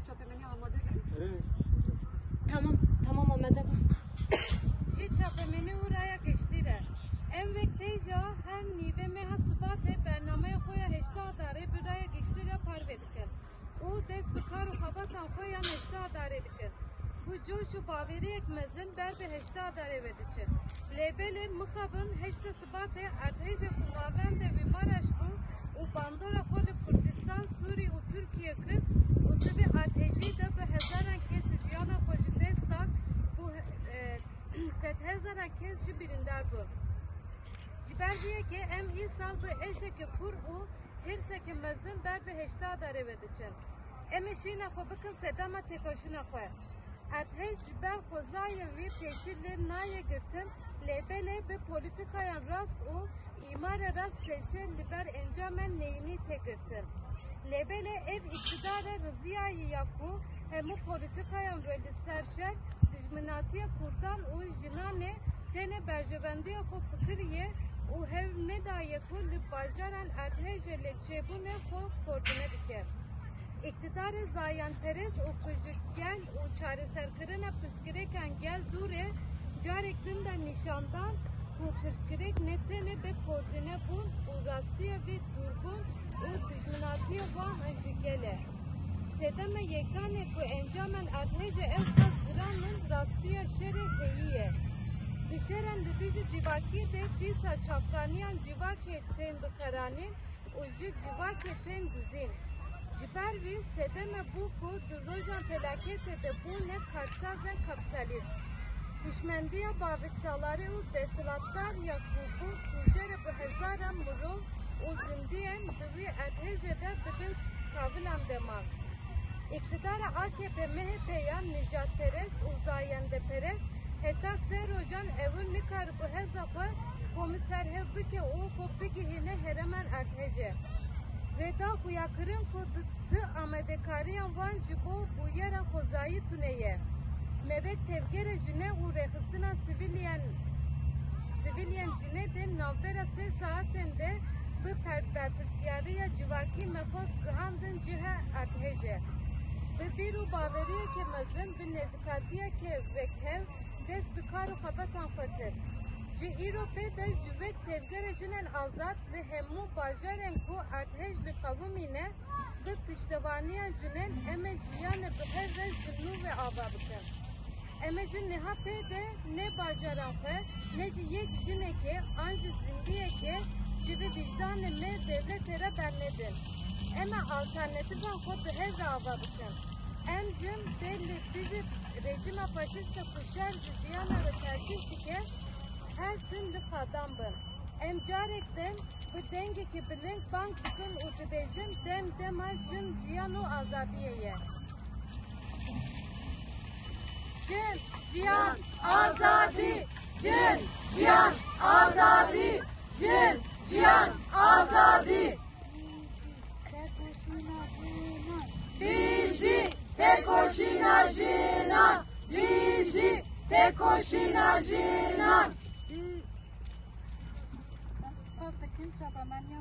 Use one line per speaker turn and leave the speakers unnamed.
çapemeni amade bin.
Tamam amade bin.
Ji çapemeni uraya geçtire. Em vekteja her nive meha sıbate bernamaya koya heşta dare biraya geçtire parvedikin. O dest bikar u habatan koyan heşta dare dikin. Bu coşu baveri ekmezin berbe heşta dare vediçin. Lebele mıkabın heşta sıbate erteja kullavende ve Maraş bu u bandora kolu Kurdistan, Suriye u Türkiye kır u tabi erteji de bu hezaran kesiş yana kocu destan bu set hezaran kesiş birinder bu. Jiberciye ki em İsal bu eşeki kur u her sekimezin berbe heşta dare vediçin. Em eşine ko bakın sedama tekoşuna koy. Ertej ber kozayı ve peşirli naye girtin lebele be politikaya rast u imara rast peşir liber encamen neyini tegirtin. Lebele ev iktidara rıziyayı yaku hemu politikaya veli serşer düşmanatiye kurdan u jinane tene berjevendiye ko fikriye u hev ne daye ku li bajaran ertejele çebune ko koordine diker. İktidarı zayan perez o kıcık gel o çareser kırına pıskıreken gel dure carektin de nişandan bu pıskırek netene be koordine bun o rastiye ve durgun o düşmanatiye van ajigele. Sedeme yekane bu encamen ertece enfaz granın rastiye şere heyiye. Dışeren lüdücü civaki de disa çapkaniyan civaki ten bukaranin o civaki ten dizin. Jiber vi sedeme bu ku rojan felakete de bu ne karşızazen kapitalist. Düşmendiye baviksaları u desilatlar ya bu kujere bu hezara muru u zindiyen divi ertejede dibin kabilam demag. İktidara AKP MHP'ya Nijat Perest uzayende Perest heta serojan evun nikar bu hezapı komiser hevbike u kopiki hine heremen erteje. Veda huyakırın koduttu amedekariyan van jibo bu yera kozayı tuneye. Mevek tevgere jine u rehistına sivilyen jine de navbera 3 saatinde bu berpirsiyariya civaki mefot gıhandın cihe erteje. Ve biru baveriye ke mezin bir nezikatiye ke vekhev des bikaru kabatan fatir. Ji Europe de jivek tevgerecinin azat ve hemmu bajaren ku ertej li kavumine ve piştevaniya jinin eme jiyane bihev ve jinnu ve avabikin. Eme jin nihape de ne bajaran fe ne ji yek jineke anji zindiyeke jivi vicdanı me devletere bernedin. Eme alternatifan ku bihev ve avabikin. Em jim deli dizi rejime faşiste kuşer jiyana ve terkistike her türlü kadambın. Em carekten bu denge ki bilink bank bugün udibejin dem demajin jiyanu azadiyeye. Jin, jiyan, azadi, jin, jiyan, azadi, jin, jiyan, azadi. Bizi tekoşina jinan, bizi tekoşina jinan.
Sakın çapamanya